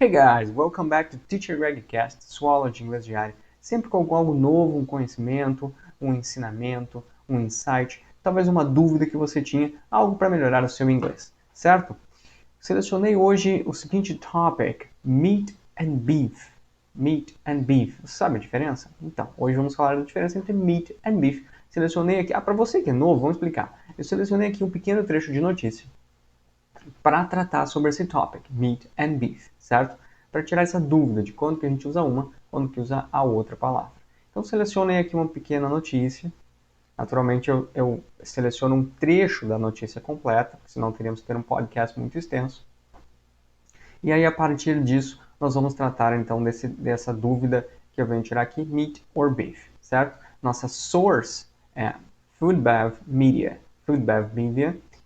Hey guys, welcome back to Teacher Gregcast, sua aula de inglês diária, sempre com algo novo, um conhecimento, um ensinamento, um insight, talvez uma dúvida que você tinha, algo para melhorar o seu inglês, certo? Selecionei hoje o seguinte topic, meat and beef. Meat and beef, você sabe a diferença? Então, hoje vamos falar da diferença entre meat and beef. Selecionei aqui, para você que é novo, vamos explicar. Eu selecionei aqui um pequeno trecho de notícia para tratar sobre esse topic, meat and beef, certo? Para tirar essa dúvida de quando que a gente usa uma, quando que usa a outra palavra. Então selecionei aqui uma pequena notícia. Naturalmente eu seleciono um trecho da notícia completa, senão teríamos que ter um podcast muito extenso. E aí a partir disso nós vamos tratar então dessa dúvida que eu venho tirar aqui, meat or beef, certo? Nossa source é Food Bev Media,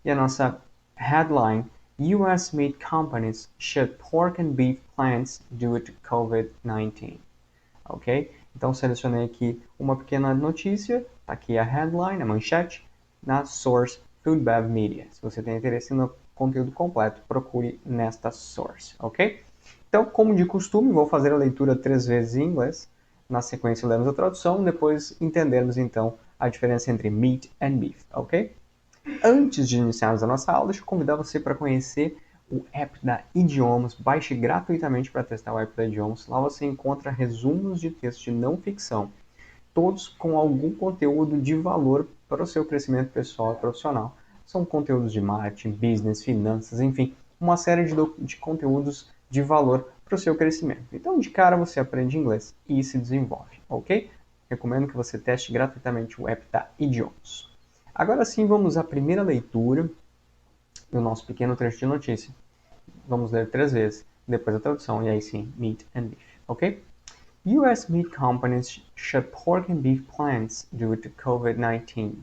e a nossa headline, US meat companies shut pork and beef plants due to COVID-19. Ok? Então selecionei aqui uma pequena notícia, está aqui a headline, a manchete, na source Food Bev Media. Se você tem interesse no conteúdo completo, procure nesta source, ok? Então, como de costume, vou fazer a leitura 3 vezes em inglês. Na sequência, lemos a tradução, depois entendermos então a diferença entre meat and beef, ok? Antes de iniciarmos a nossa aula, deixa eu convidar você para conhecer o app da IDIOMUS. Baixe gratuitamente para testar o app da IDIOMUS. Lá você encontra resumos de texto de não ficção, todos com algum conteúdo de valor para o seu crescimento pessoal e profissional. São conteúdos de marketing, business, finanças, enfim, uma série de conteúdos de valor para o seu crescimento. Então, de cara, você aprende inglês e se desenvolve, ok? Recomendo que você teste gratuitamente o app da IDIOMUS. Agora sim, vamos à primeira leitura do nosso pequeno trecho de notícia. Vamos ler 3 vezes, depois a tradução, e aí sim, meat and beef, ok? US meat companies shut pork and beef plants due to COVID-19.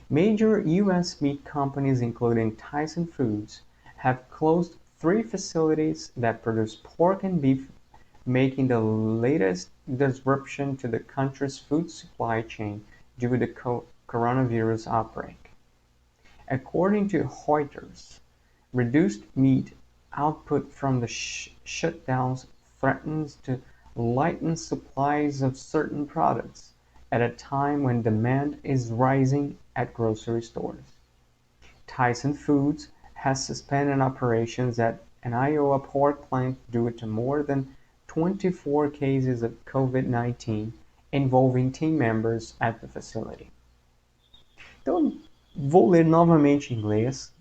Major US meat companies, including Tyson Foods, have closed 3 facilities that produce pork and beef, making the latest disruption to the country's food supply chain due to the coronavirus outbreak. According to Reuters, reduced meat output from the shutdowns threatens to lighten supplies of certain products at a time when demand is rising at grocery stores. Tyson Foods has suspended operations at an Iowa pork plant due to more than 24 cases of COVID-19 involving team members at the facility. Então, vou ler novamente em inglês.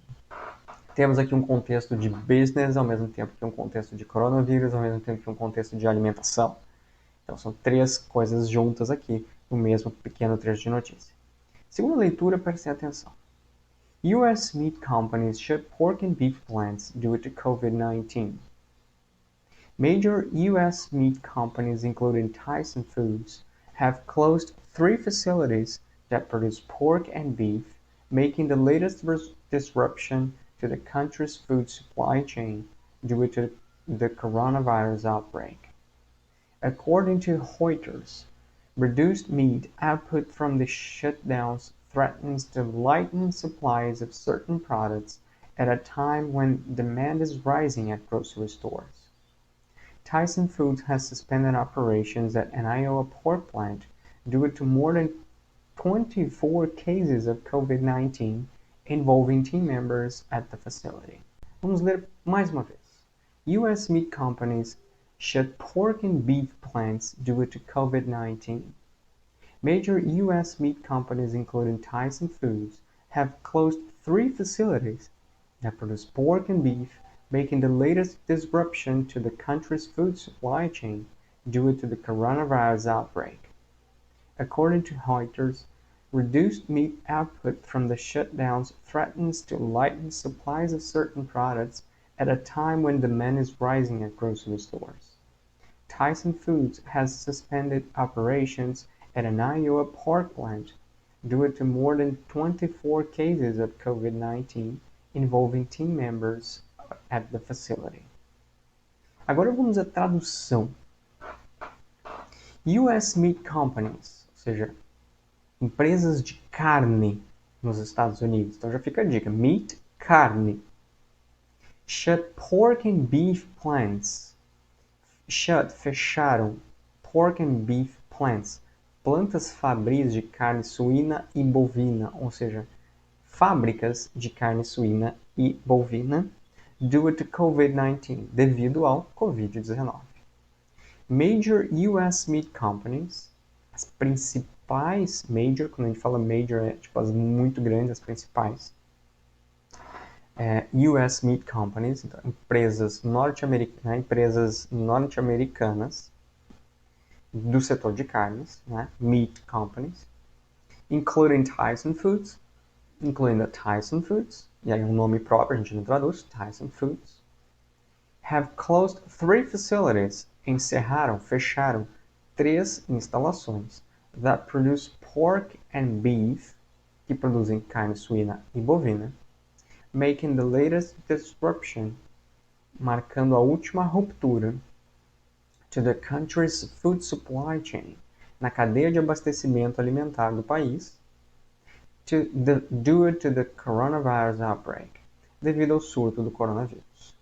Temos aqui um contexto de business, ao mesmo tempo que um contexto de coronavírus, ao mesmo tempo que um contexto de alimentação. Então, são 3 coisas juntas aqui no mesmo pequeno trecho de notícia. Segunda leitura, prestem atenção. US meat companies shut pork and beef plants due to COVID-19. Major US meat companies, including Tyson Foods, have closed 3 facilities that produce pork and beef, making the latest disruption to the country's food supply chain due to the coronavirus outbreak. According to Reuters, reduced meat output from the shutdowns threatens to lighten supplies of certain products at a time when demand is rising at grocery stores. Tyson Foods has suspended operations at an Iowa pork plant due to more than 24 cases of COVID-19 involving team members at the facility. Vamos ler mais uma vez. US meat companies shut pork and beef plants due to COVID-19. Major US meat companies, including Tyson Foods, have closed 3 facilities that produce pork and beef, making the latest disruption to the country's food supply chain due to the coronavirus outbreak. According to Reuters, reduced meat output from the shutdowns threatens to lighten supplies of certain products at a time when demand is rising at grocery stores. Tyson Foods has suspended operations at an Iowa pork plant due to more than 24 cases of COVID-19 involving team members at the facility. Agora vamos à tradução. US meat companies, ou seja, empresas de carne nos Estados Unidos. Então já fica a dica, meat, carne. Shut pork and beef plants fecharam pork and beef plants, plantas fabris de carne suína e bovina, ou seja, fábricas de carne suína e bovina, due to COVID-19, devido ao Covid-19. Major US meat companies, as principais, major, quando a gente fala major, é tipo as muito grandes, as principais, US meat companies, então, empresas norte-americanas do setor de carnes, né, meat companies, including Tyson Foods, incluindo a Tyson Foods, e aí um nome próprio, a gente não traduz, Tyson Foods, have closed 3 facilities, fecharam 3 instalações that produce pork and beef, que produzem carne suína e bovina, making the latest disruption, marcando a última ruptura, to the country's food supply chain, na cadeia de abastecimento alimentar do país, due to the coronavirus outbreak, devido ao surto do coronavírus.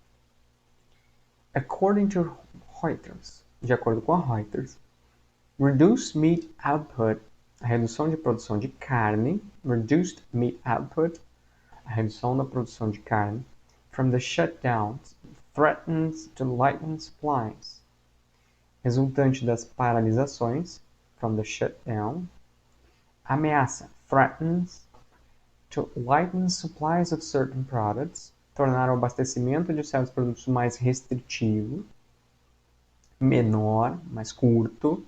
According to Reuters, de acordo com a Reuters, reduced meat output, a redução de produção de carne, reduced meat output, a redução da produção de carne, from the shutdowns, threatens to lighten supplies, resultante das paralisações, from the shutdown, ameaça, threatens, to lighten supplies of certain products, tornar o abastecimento de certos produtos mais restritivo, menor, mais curto,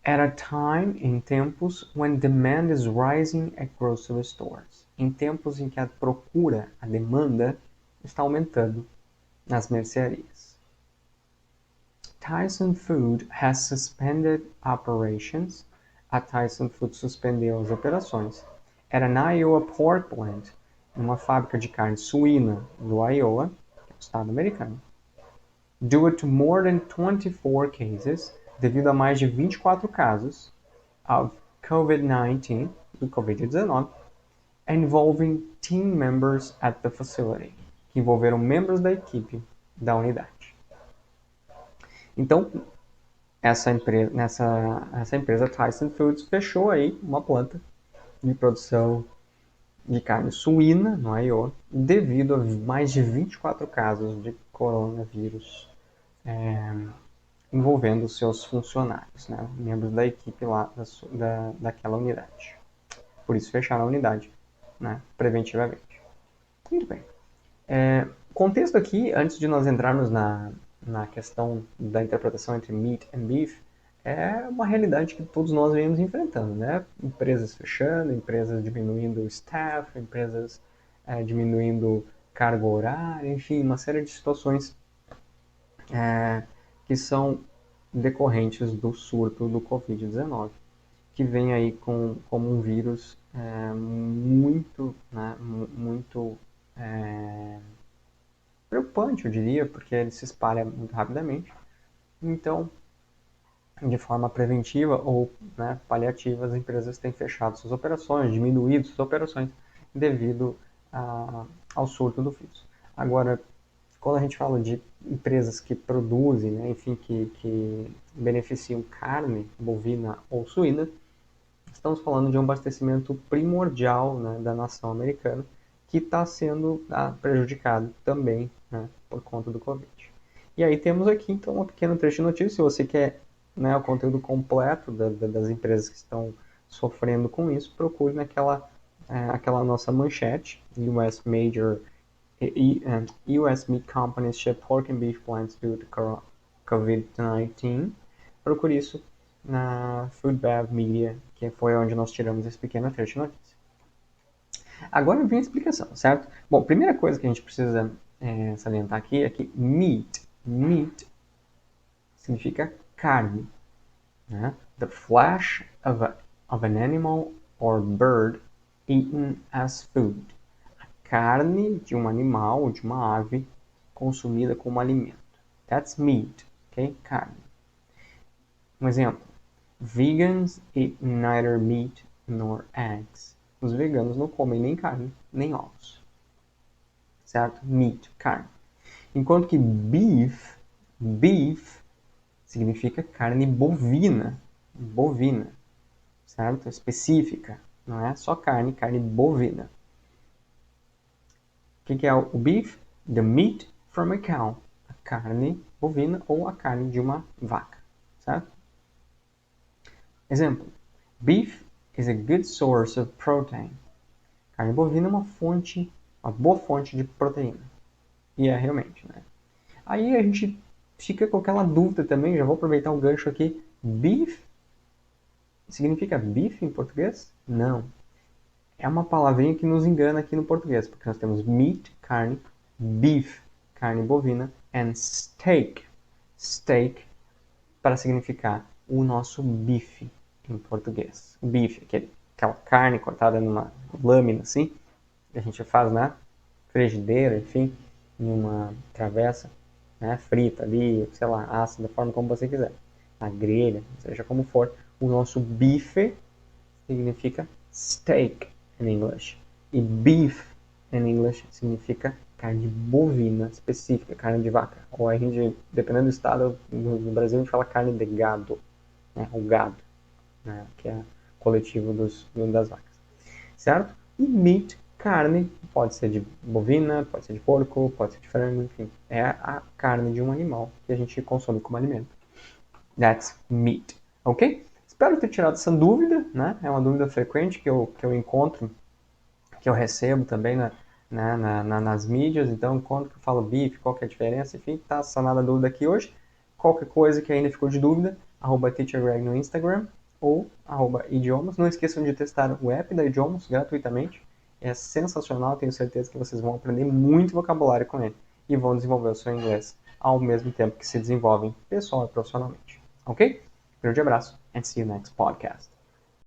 at a time, em tempos, when demand is rising at grocery stores, em tempos em que a procura, a demanda, está aumentando nas mercearias. Tyson Foods has suspended operations. A Tyson Foods suspendeu as operações at an Iowa pork plant, uma fábrica de carne suína do Iowa, que é o estado americano, due to more than 24 cases, devido a mais de 24 casos of COVID-19, do Covid-19, involving team members at the facility, que envolveram membros da equipe da unidade. Então, essa empresa Tyson Foods fechou aí uma planta de produção de carne suína no Iowa, devido a mais de 24 casos de coronavírus envolvendo seus funcionários, né, membros da equipe lá daquela unidade. Por isso fecharam a unidade, né, preventivamente. Muito bem. O contexto aqui, antes de nós entrarmos na questão da interpretação entre meat and beef, é uma realidade que todos nós vemos enfrentando, né? Empresas fechando, empresas diminuindo o staff, empresas diminuindo carga horária, enfim, uma série de situações que são decorrentes do surto do Covid-19, que vem aí como um vírus muito preocupante, eu diria, porque ele se espalha muito rapidamente. Então, de forma preventiva ou paliativa, as empresas têm fechado suas operações, diminuído suas operações devido ao surto do vírus. Agora, quando a gente fala de empresas que produzem, né, enfim, que beneficiam carne bovina ou suína, estamos falando de um abastecimento primordial, né, da nação americana, que está sendo prejudicado também, né, por conta do Covid. E aí temos aqui, então, uma pequena trecho de notícia. Se você quer, né, o conteúdo completo das empresas que estão sofrendo com isso, procure aquela nossa manchete, US meat companies shut pork and beef plants due to COVID-19. Procure isso na Food Bev Media, que foi onde nós tiramos esse pequeno trecho de notícia. Agora vem a explicação, certo? Bom, primeira coisa que a gente precisa salientar aqui é que meat significa carne, né? The flesh of an animal or bird eaten as food. A carne de um animal ou de uma ave consumida como alimento. That's meat, ok? Carne. Um exemplo. Vegans eat neither meat nor eggs. Os veganos não comem nem carne, nem ovos. Certo? Meat, carne. Enquanto que beef Beef significa carne bovina. Bovina, certo? Específica. Não é só carne, carne bovina. O que é o beef? The meat from a cow. A carne bovina ou a carne de uma vaca, certo? Exemplo. Beef is a good source of protein. Carne bovina é uma boa fonte de proteína. E é realmente, né? Aí a gente fica com aquela dúvida também, já vou aproveitar o gancho aqui. Beef significa bife em português? Não. É uma palavrinha que nos engana aqui no português, porque nós temos meat, carne, beef, carne bovina, and steak. Steak para significar o nosso bife em português. Bife, aquela carne cortada numa lâmina assim, que a gente faz na frigideira, enfim, em uma travessa, né, frita ali, sei lá, assa da forma como você quiser, na grelha, seja como for. O nosso bife significa steak in English. E beef in English significa carne bovina específica, carne de vaca. Ou a gente, dependendo do estado, no Brasil a gente fala carne de gado, né, o gado, né, que é coletivo das vacas. Certo? E meat, carne, pode ser de bovina, pode ser de porco, pode ser de frango, enfim. É a carne de um animal que a gente consome como alimento. That's meat. Ok? Espero ter tirado essa dúvida, né? É uma dúvida frequente que eu encontro, que eu recebo também nas mídias. Então, quando eu falo beef, qual que é a diferença? Enfim, tá sanada a dúvida aqui hoje. Qualquer coisa que ainda ficou de dúvida, @teachergreg no Instagram ou @idiomus. Não esqueçam de testar o app da Idiomus gratuitamente. É sensacional, tenho certeza que vocês vão aprender muito vocabulário com ele e vão desenvolver o seu inglês ao mesmo tempo que se desenvolvem pessoal e profissionalmente. Ok? Grande abraço and see you next podcast.